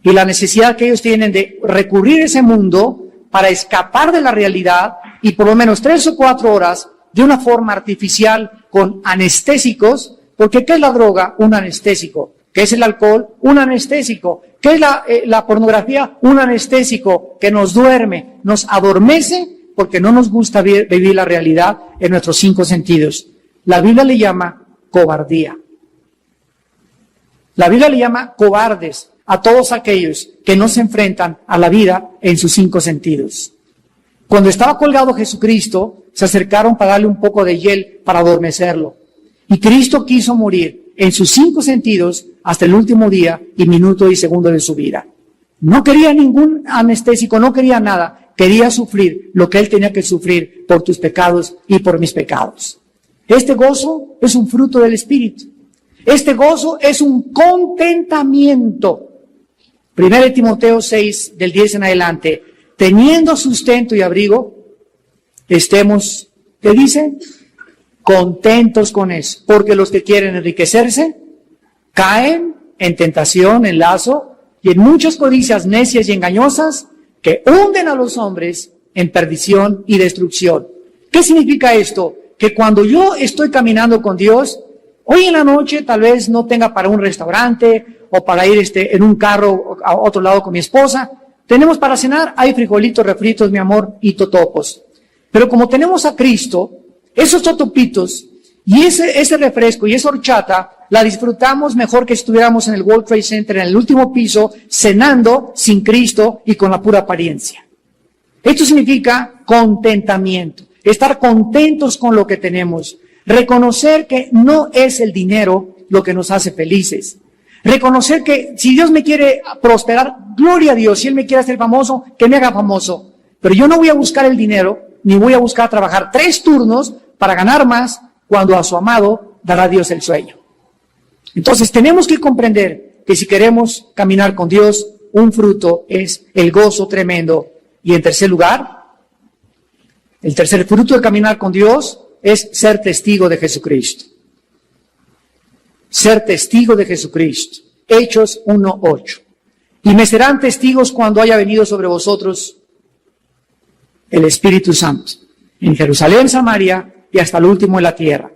Y la necesidad que ellos tienen de recurrir a ese mundo para escapar de la realidad y por lo menos 3 o 4 horas de una forma artificial con anestésicos, porque ¿qué es la droga? Un anestésico. ¿Qué es el alcohol? Un anestésico. ¿Qué es la pornografía? Un anestésico que nos duerme, nos adormece porque no nos gusta vivir la realidad en nuestros 5 sentidos. La Biblia le llama cobardía. La Biblia le llama cobardes a todos aquellos que no se enfrentan a la vida en sus 5 sentidos. Cuando estaba colgado Jesucristo, se acercaron para darle un poco de hiel para adormecerlo. Y Cristo quiso morir en sus 5 sentidos hasta el último día y minuto y segundo de su vida. No quería ningún anestésico, no quería nada. Quería sufrir lo que Él tenía que sufrir por tus pecados y por mis pecados. Este gozo es un fruto del Espíritu. Este gozo es un contentamiento. 1 Timoteo 6, del 10 en adelante. Teniendo sustento y abrigo, estemos, ¿qué dice? Contentos con eso. Porque los que quieren enriquecerse, caen en tentación, en lazo, y en muchas codicias necias y engañosas, que hunden a los hombres en perdición y destrucción. ¿Qué significa esto? Que cuando yo estoy caminando con Dios, hoy en la noche tal vez no tenga para un restaurante o para ir en un carro a otro lado con mi esposa. Tenemos para cenar, hay frijolitos, refritos, mi amor, y totopos. Pero como tenemos a Cristo, esos totopitos y ese refresco y esa horchata la disfrutamos mejor que si estuviéramos en el World Trade Center, en el último piso, cenando sin Cristo y con la pura apariencia. Esto significa contentamiento, estar contentos con lo que tenemos, reconocer que no es el dinero lo que nos hace felices, reconocer que si Dios me quiere prosperar, gloria a Dios, si Él me quiere hacer famoso, que me haga famoso, pero yo no voy a buscar el dinero, ni voy a buscar trabajar 3 turnos para ganar más cuando a su amado dará Dios el sueño. Entonces tenemos que comprender que si queremos caminar con Dios, un fruto es el gozo tremendo. Y en tercer lugar, el tercer fruto de caminar con Dios es ser testigo de Jesucristo. Ser testigo de Jesucristo. Hechos 1:8. Y me serán testigos cuando haya venido sobre vosotros el Espíritu Santo, en Jerusalén, Samaria y hasta el último de la tierra.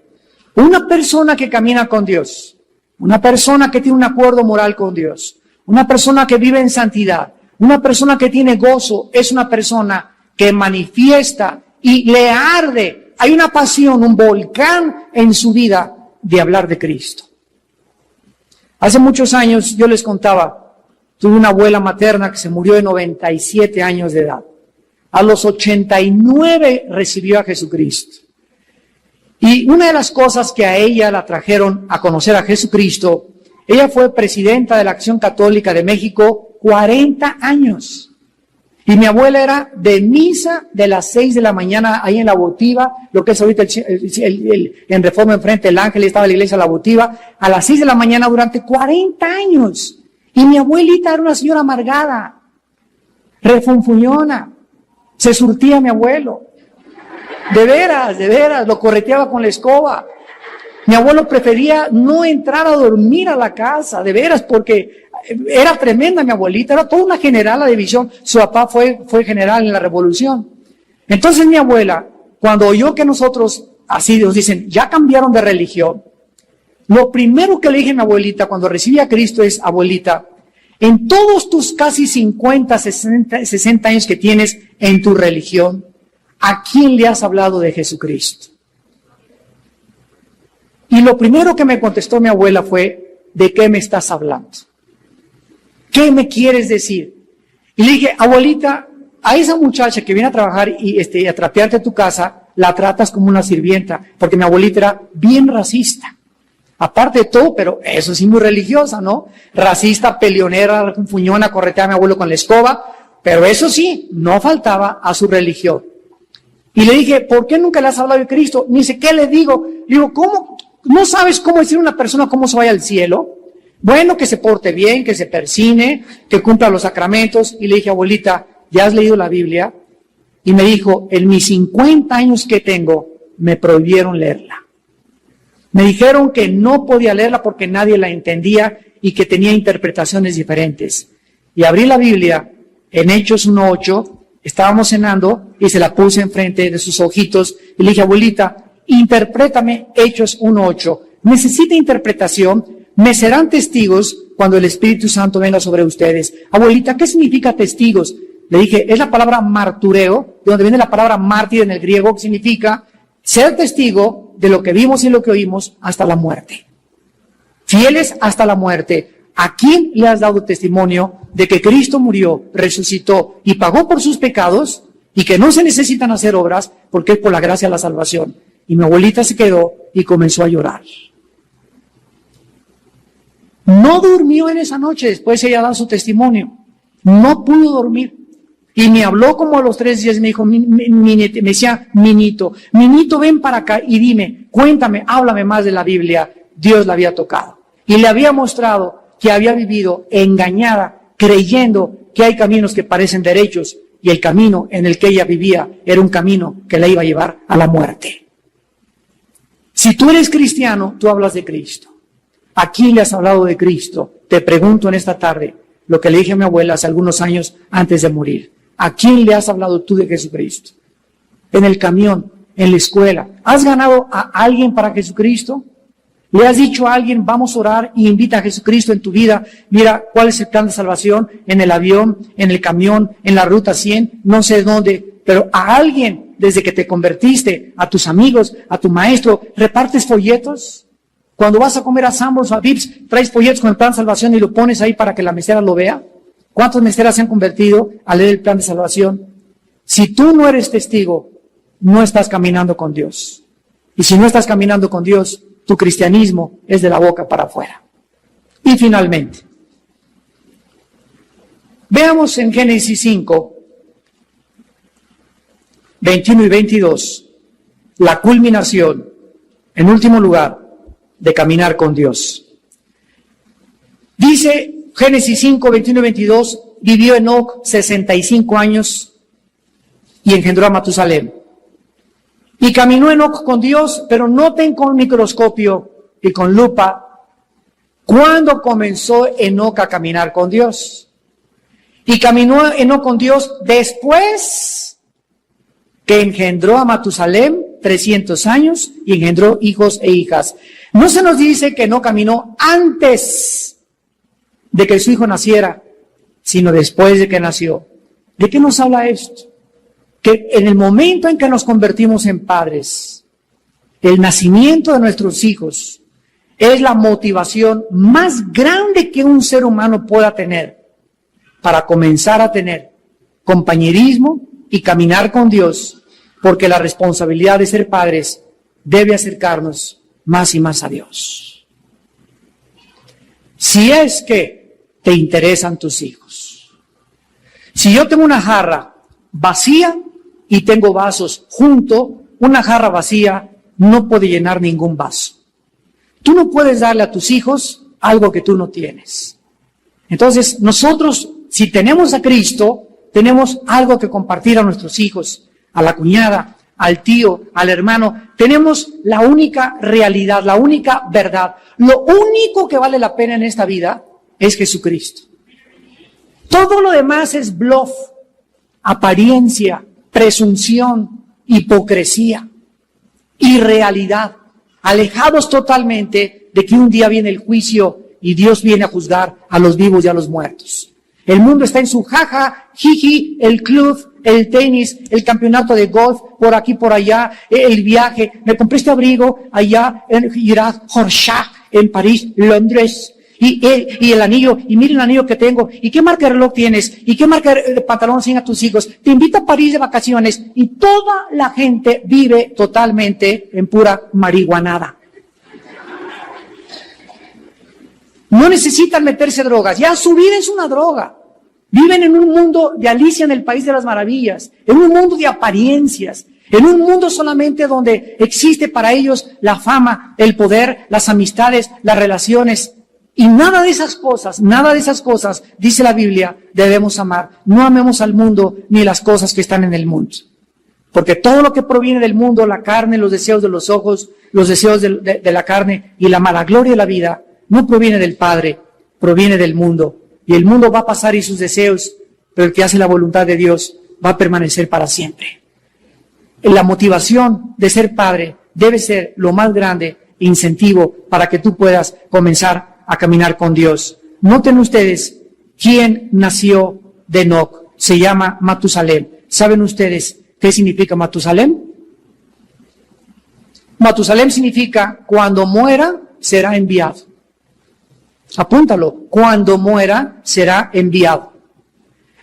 Una persona que camina con Dios, una persona que tiene un acuerdo moral con Dios, una persona que vive en santidad, una persona que tiene gozo, es una persona que manifiesta y le arde. Hay una pasión, un volcán en su vida de hablar de Cristo. Hace muchos años yo les contaba, tuve una abuela materna que se murió de 97 años de edad. A los 89 recibió a Jesucristo. Y una de las cosas que a ella la trajeron a conocer a Jesucristo, ella fue presidenta de la Acción Católica de México 40 años. Y mi abuela era de misa de las 6 de la mañana ahí en La Votiva, lo que es ahorita en Reforma enfrente, el Ángel, estaba la iglesia La Votiva, a las 6 de la mañana durante 40 años. Y mi abuelita era una señora amargada, refunfuñona, se surtía mi abuelo. De veras, lo correteaba con la escoba. Mi abuelo prefería no entrar a dormir a la casa, de veras, porque era tremenda mi abuelita, era toda una general a la división. Su papá fue general en la Revolución. Entonces mi abuela, cuando oyó que nosotros, así nos dicen, ya cambiaron de religión, lo primero que le dije a mi abuelita cuando recibí a Cristo es, abuelita, en todos tus casi 50, 60 años que tienes en tu religión, ¿a quién le has hablado de Jesucristo? Y lo primero que me contestó mi abuela fue, ¿de qué me estás hablando? ¿Qué me quieres decir? Y le dije, abuelita, a esa muchacha que viene a trabajar y a trapearte tu casa, la tratas como una sirvienta, porque mi abuelita era bien racista. Aparte de todo, pero eso sí muy religiosa, ¿no? Racista, peleonera, fuñona, correteaba a mi abuelo con la escoba, pero eso sí, no faltaba a su religión. Y le dije, ¿por qué nunca le has hablado de Cristo? Me dice, ¿qué le digo? Le digo, ¿cómo? ¿No sabes cómo decir a una persona cómo se vaya al cielo? Bueno, que se porte bien, que se persine, que cumpla los sacramentos. Y le dije, abuelita, ¿ya has leído la Biblia? Y me dijo, en mis 50 años que tengo, me prohibieron leerla. Me dijeron que no podía leerla porque nadie la entendía y que tenía interpretaciones diferentes. Y abrí la Biblia en Hechos 1:8, estábamos cenando y se la puse enfrente de sus ojitos y le dije, abuelita, interprétame Hechos 1:8. Necesita interpretación, me serán testigos cuando el Espíritu Santo venga sobre ustedes. Abuelita, ¿qué significa testigos? Le dije, es la palabra martureo, de donde viene la palabra mártir en el griego, que significa ser testigo de lo que vimos y lo que oímos hasta la muerte. fieles hasta la muerte. ¿A quién le has dado testimonio de que Cristo murió, resucitó y pagó por sus pecados y que no se necesitan hacer obras porque es por la gracia de la salvación? Y mi abuelita se quedó y comenzó a llorar. No durmió en esa noche después de ella dar su testimonio. No pudo dormir. Y me habló como a los 3 días y me dijo, me decía, Minito, ven para acá y dime, cuéntame, háblame más de la Biblia. Dios la había tocado. Y le había mostrado que había vivido engañada, creyendo que hay caminos que parecen derechos y el camino en el que ella vivía era un camino que la iba a llevar a la muerte. Si tú eres cristiano, tú hablas de Cristo. ¿A quién le has hablado de Cristo? Te pregunto en esta tarde lo que le dije a mi abuela hace algunos años antes de morir. ¿A quién le has hablado tú de Jesucristo? En el camión, en la escuela. ¿Has ganado a alguien para Jesucristo? ¿Le has dicho a alguien, vamos a orar y invita a Jesucristo en tu vida? Mira, ¿cuál es el plan de salvación? En el avión, en el camión, en la ruta 100, no sé dónde, pero a alguien, desde que te convertiste, a tus amigos, a tu maestro, ¿repartes folletos? Cuando vas a comer a Sanborns o a Vips, traes folletos con el plan de salvación y lo pones ahí para que la mesera lo vea. ¿Cuántas meseras se han convertido a leer el plan de salvación? Si tú no eres testigo, no estás caminando con Dios. Y si no estás caminando con Dios, tu cristianismo es de la boca para afuera. Y finalmente, veamos en Génesis 5, 21 y 22, la culminación, en último lugar, de caminar con Dios. Dice Génesis 5, 21 y 22, vivió Enoc 65 años y engendró a Matusalem. Y caminó Enoc con Dios, pero noten con microscopio y con lupa cuándo comenzó Enoc a caminar con Dios. Y caminó Enoc con Dios después que engendró a Matusalem 300 años y engendró hijos e hijas. No se nos dice que no caminó antes de que su hijo naciera, sino después de que nació. ¿De qué nos habla esto? Que en el momento en que nos convertimos en padres, el nacimiento de nuestros hijos es la motivación más grande que un ser humano pueda tener para comenzar a tener compañerismo y caminar con Dios, porque la responsabilidad de ser padres debe acercarnos más y más a Dios. Si es que te interesan tus hijos. Si yo tengo una jarra vacía y tengo vasos junto, una jarra vacía no puede llenar ningún vaso. Tú no puedes darle a tus hijos algo que tú no tienes. Entonces, nosotros, si tenemos a Cristo, tenemos algo que compartir a nuestros hijos, a la cuñada, al tío, al hermano. Tenemos la única realidad, la única verdad. Lo único que vale la pena en esta vida es Jesucristo. Todo lo demás es bluff, apariencia, presunción, hipocresía, irrealidad, alejados totalmente de que un día viene el juicio y Dios viene a juzgar a los vivos y a los muertos. El mundo está en su jaja, jiji, el club, el tenis, el campeonato de golf, por aquí, por allá, el viaje. Me compré este abrigo allá en Irak, Horshack, en París, Londres. Y el anillo, y mira el anillo que tengo, y qué marca de reloj tienes, y qué marca de pantalón siguen a tus hijos, te invito a París de vacaciones, y toda la gente vive totalmente en pura marihuanada. No necesitan meterse drogas, ya su vida es una droga. Viven en un mundo de Alicia en el País de las Maravillas, en un mundo de apariencias, en un mundo solamente donde existe para ellos la fama, el poder, las amistades, las relaciones. Y nada de esas cosas, dice la Biblia, debemos amar. No amemos al mundo ni las cosas que están en el mundo. Porque todo lo que proviene del mundo, la carne, los deseos de los ojos, los deseos de la carne y la mala gloria de la vida, no proviene del Padre, proviene del mundo. Y el mundo va a pasar y sus deseos, pero el que hace la voluntad de Dios va a permanecer para siempre. La motivación de ser padre debe ser lo más grande incentivo para que tú puedas comenzar a caminar con Dios. Noten ustedes quién nació de Enoc. Se llama Matusalem. ¿Saben ustedes qué significa Matusalem? Matusalem significa cuando muera será enviado. Apúntalo, cuando muera será enviado.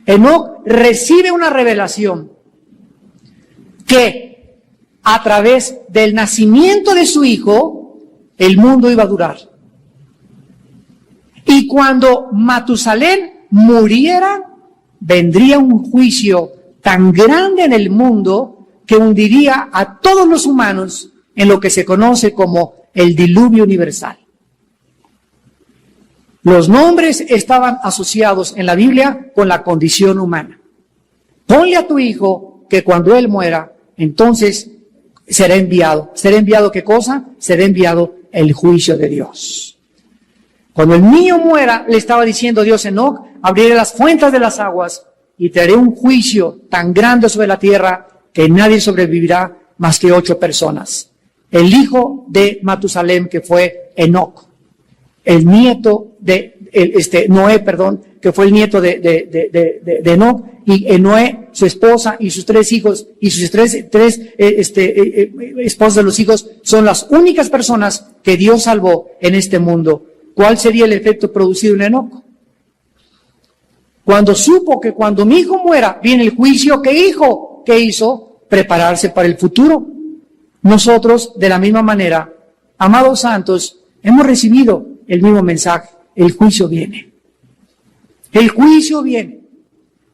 Enoc recibe una revelación que a través del nacimiento de su hijo, el mundo iba a durar. Y cuando Matusalén muriera, vendría un juicio tan grande en el mundo que hundiría a todos los humanos en lo que se conoce como el diluvio universal. Los nombres estaban asociados en la Biblia con la condición humana. Ponle a tu hijo que cuando él muera, entonces será enviado. ¿Será enviado qué cosa? Será enviado el juicio de Dios. Cuando el niño muera, le estaba diciendo Dios a Enoc, abriré las fuentes de las aguas y traeré un juicio tan grande sobre la tierra que nadie sobrevivirá más que 8 personas. El hijo de Matusalén, que fue Enoc, el nieto de Noé, que fue el nieto de Enoc, y Noé, su esposa y sus 3 hijos, y sus tres esposas de los hijos, son las únicas personas que Dios salvó en este mundo. ¿Cuál sería el efecto producido en Enoc? Cuando supo que cuando mi hijo muera, viene el juicio, ¿qué hijo? ¿Qué hizo? Prepararse para el futuro. Nosotros, de la misma manera, amados santos, hemos recibido el mismo mensaje. El juicio viene. El juicio viene.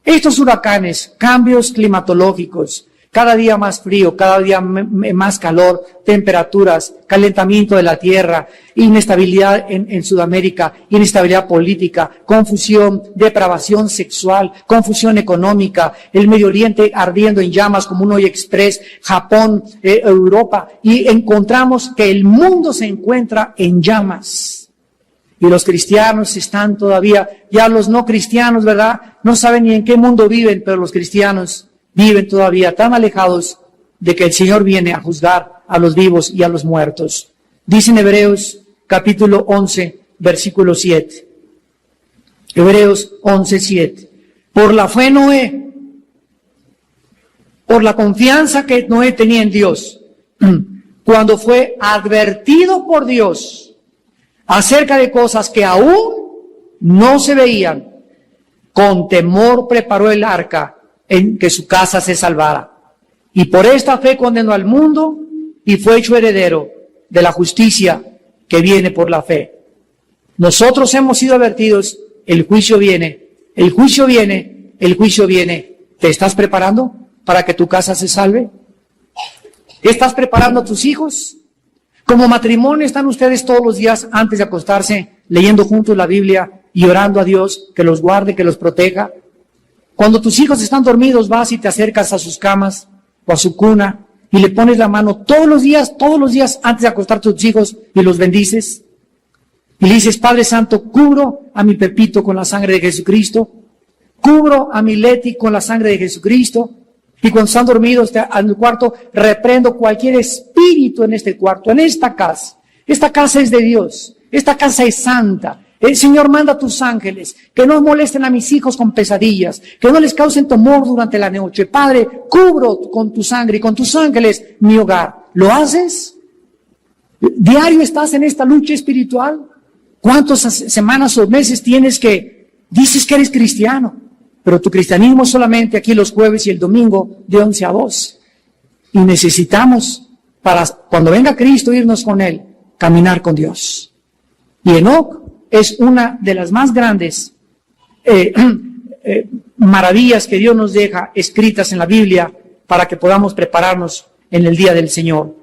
Estos huracanes, cambios climatológicos, cada día más frío, cada día más calor, temperaturas, calentamiento de la tierra, inestabilidad en Sudamérica, inestabilidad política, confusión, depravación sexual, confusión económica, el Medio Oriente ardiendo en llamas como un hoyo express, Japón, Europa, y encontramos que el mundo se encuentra en llamas. Y los cristianos están todavía, ya los no cristianos, ¿verdad? No saben ni en qué mundo viven, pero los cristianos viven todavía tan alejados de que el Señor viene a juzgar a los vivos y a los muertos. Dice en Hebreos capítulo 11, versículo 7. Hebreos 11, 7. Por la fe Noé, por la confianza que Noé tenía en Dios, cuando fue advertido por Dios acerca de cosas que aún no se veían, con temor preparó el arca en que su casa se salvara. Y por esta fe condenó al mundo y fue hecho heredero de la justicia que viene por la fe. Nosotros hemos sido advertidos, el juicio viene, el juicio viene, el juicio viene. ¿Te estás preparando para que tu casa se salve? ¿Estás preparando a tus hijos? Como matrimonio están ustedes todos los días antes de acostarse leyendo juntos la Biblia y orando a Dios que los guarde, que los proteja. Cuando tus hijos están dormidos, vas y te acercas a sus camas o a su cuna y le pones la mano todos los días antes de acostar a tus hijos y los bendices. Y le dices, Padre Santo, cubro a mi Pepito con la sangre de Jesucristo, cubro a mi Leti con la sangre de Jesucristo. Y cuando están dormidos en el cuarto, reprendo cualquier espíritu en este cuarto, en esta casa. Esta casa es de Dios, esta casa es santa. El Señor manda a tus ángeles que no molesten a mis hijos con pesadillas, que no les causen temor durante la noche. Padre, cubro con tu sangre y con tus ángeles mi hogar. ¿Lo haces? ¿Diario estás en esta lucha espiritual? ¿Cuántas semanas o meses tienes que dices que eres cristiano? Pero tu cristianismo es solamente aquí los jueves y el domingo de 11 a 2. Y necesitamos, para cuando venga Cristo, irnos con Él, caminar con Dios. Y Enoc es una de las más grandes maravillas que Dios nos deja escritas en la Biblia para que podamos prepararnos en el día del Señor.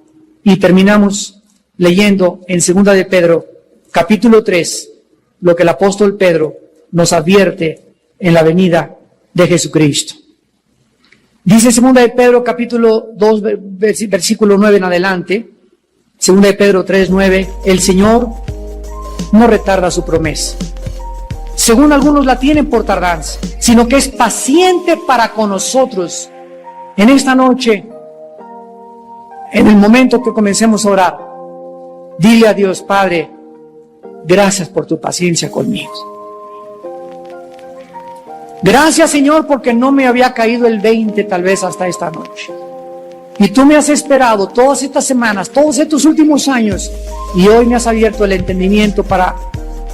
Y terminamos leyendo en 2 de Pedro, capítulo 3, lo que el apóstol Pedro nos advierte en la venida de Jesucristo. Dice 2 de Pedro capítulo 2 versículo 9 en adelante, 2 de Pedro 3, 9, el Señor no retarda su promesa, según algunos la tienen por tardanza, sino que es paciente para con nosotros. En esta noche, en el momento que comencemos a orar, dile a Dios, Padre, gracias por tu paciencia conmigo. Gracias, Señor, porque no me había caído el 20 tal vez hasta esta noche. Y tú me has esperado todas estas semanas, todos estos últimos años, y hoy me has abierto el entendimiento para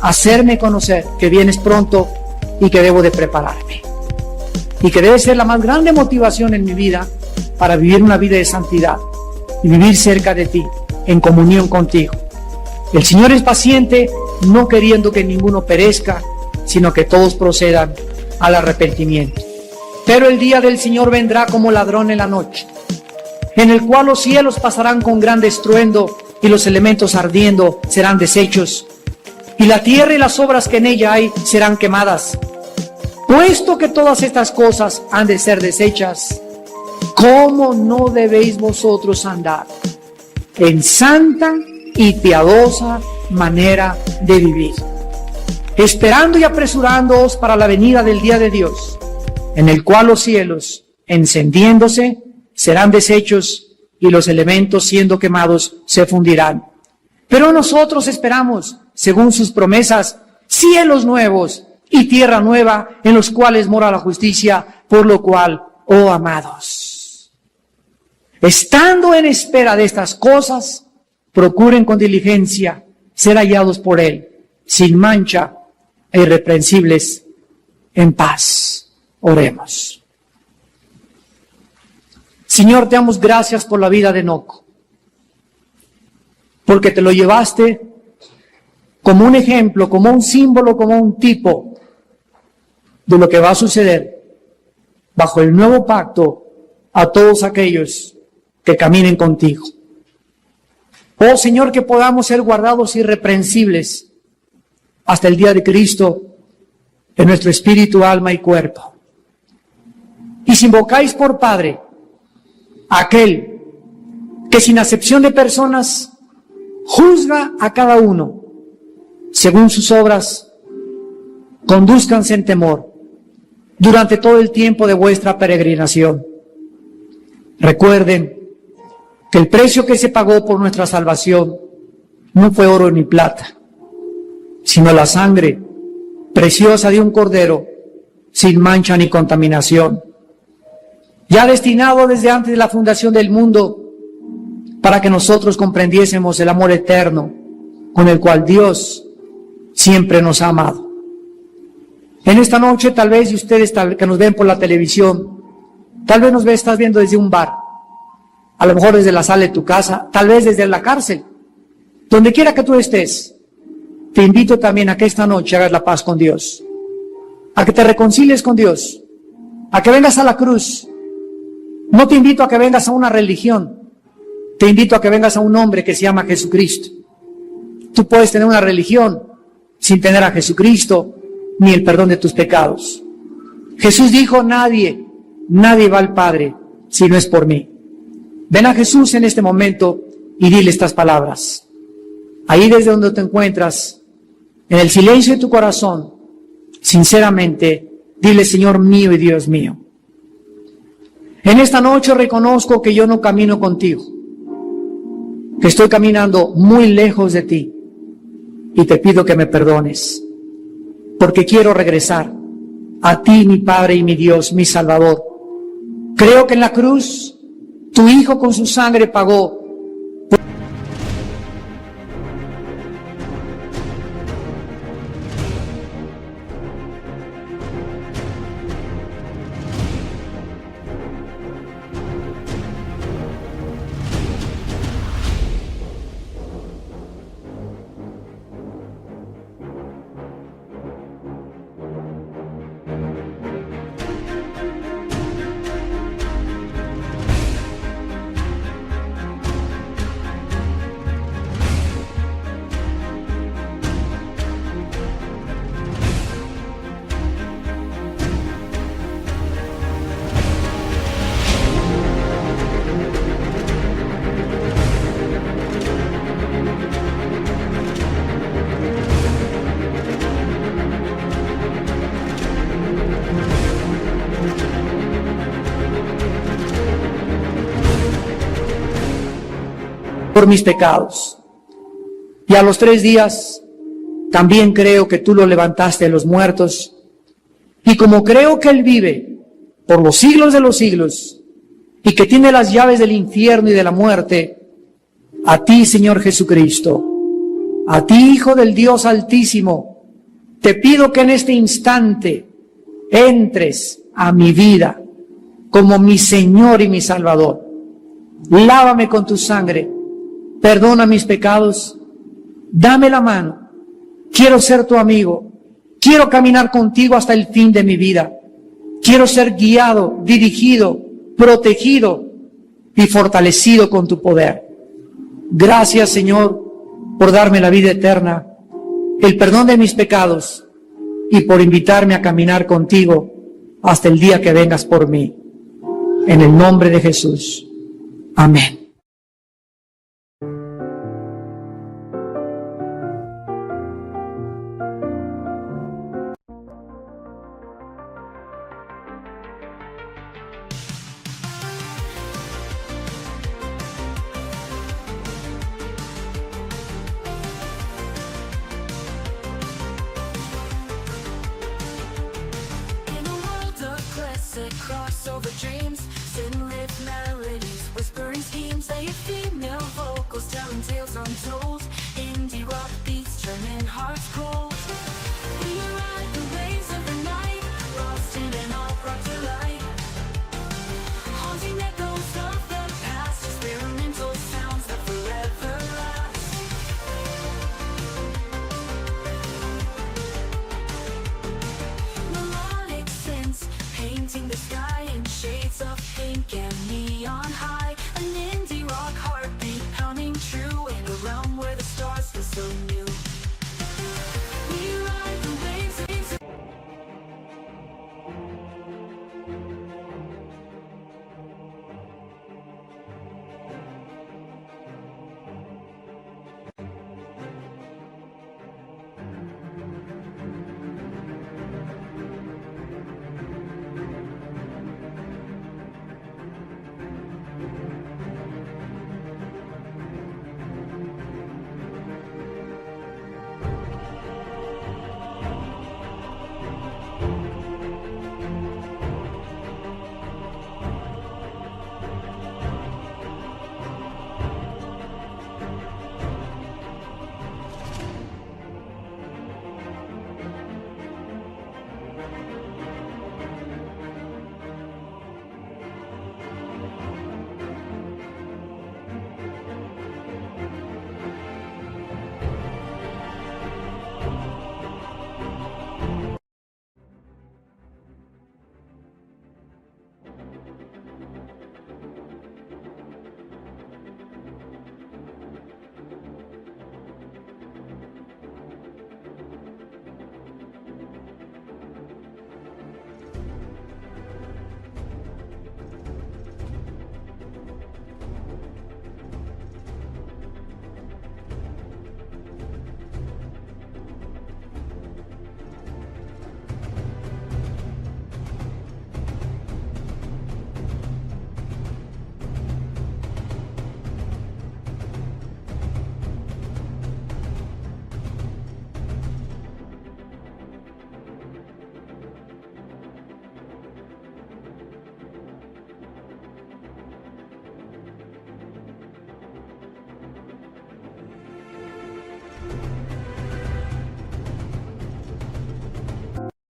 hacerme conocer que vienes pronto y que debo de prepararme. Y que debe ser la más grande motivación en mi vida para vivir una vida de santidad y vivir cerca de ti, en comunión contigo. El Señor es paciente, no queriendo que ninguno perezca, sino que todos procedan al arrepentimiento. Pero el día del Señor vendrá como ladrón en la noche, en el cual los cielos pasarán con gran estruendo y los elementos ardiendo serán deshechos, y la tierra y las obras que en ella hay serán quemadas. Puesto que todas estas cosas han de ser deshechas, ¿cómo no debéis vosotros andar en santa y piadosa manera de vivir, esperando y apresurándoos para la venida del día de Dios, en el cual los cielos, encendiéndose, serán deshechos y los elementos, siendo quemados, se fundirán? Pero nosotros esperamos, según sus promesas, cielos nuevos y tierra nueva, en los cuales mora la justicia, por lo cual, oh amados, estando en espera de estas cosas, procuren con diligencia ser hallados por Él, sin mancha e irreprensibles, en paz. Oremos. Señor, te damos gracias por la vida de Enoc, porque te lo llevaste como un ejemplo, como un símbolo, como un tipo de lo que va a suceder bajo el nuevo pacto a todos aquellos que caminen contigo. Oh Señor, que podamos ser guardados irreprensibles hasta el día de Cristo en nuestro espíritu, alma y cuerpo. Y si invocáis por Padre aquel que sin acepción de personas juzga a cada uno según sus obras, condúzcanse en temor durante todo el tiempo de vuestra peregrinación. Recuerden que el precio que se pagó por nuestra salvación no fue oro ni plata, sino la sangre preciosa de un cordero sin mancha ni contaminación, ya destinado desde antes de la fundación del mundo para que nosotros comprendiésemos el amor eterno con el cual Dios siempre nos ha amado. En esta noche, tal vez, y ustedes que nos ven por la televisión, tal vez estás viendo desde un bar, a lo mejor desde la sala de tu casa, tal vez desde la cárcel, donde quiera que tú estés. Te invito también a que esta noche hagas la paz con Dios, a que te reconcilies con Dios, a que vengas a la cruz. No te invito a que vengas a una religión, te invito a que vengas a un hombre que se llama Jesucristo. Tú puedes tener una religión sin tener a Jesucristo ni el perdón de tus pecados. Jesús dijo, nadie va al Padre si no es por mí. Ven a Jesús en este momento y dile estas palabras. Ahí desde donde te encuentras, en el silencio de tu corazón, sinceramente, dile, Señor mío y Dios mío, en esta noche reconozco que yo no camino contigo, que estoy caminando muy lejos de ti, y te pido que me perdones, porque quiero regresar a ti, mi Padre y mi Dios, mi Salvador. Creo que en la cruz tu Hijo con su sangre pagó por mis pecados. Y a los 3 días también creo que tú lo levantaste de los muertos. Y como creo que Él vive por los siglos de los siglos y que tiene las llaves del infierno y de la muerte, a ti, Señor Jesucristo, a ti, Hijo del Dios Altísimo, Te pido que en este instante entres a mi vida como mi Señor y mi Salvador. Lávame con tu sangre, perdona mis pecados, dame la mano. Quiero ser tu amigo, quiero caminar contigo hasta el fin de mi vida. Quiero ser guiado, dirigido, protegido y fortalecido con tu poder. Gracias, Señor, por darme la vida eterna, el perdón de mis pecados y por invitarme a caminar contigo hasta el día que vengas por mí. En el nombre de Jesús. Amén. Crossover dreams, sin lit melodies, whispering schemes, they female vocals telling tales untold. Indie rock beats turning hearts cold. We ride the waves of the night, lost in an all brought to light. Haunting echoes of the past, experimental sounds that forever last. Melodic synths painting the sky in shades of pink and neon high. An indie rock heartbeat pounding true in a realm where the stars feel so new. We ride the waves.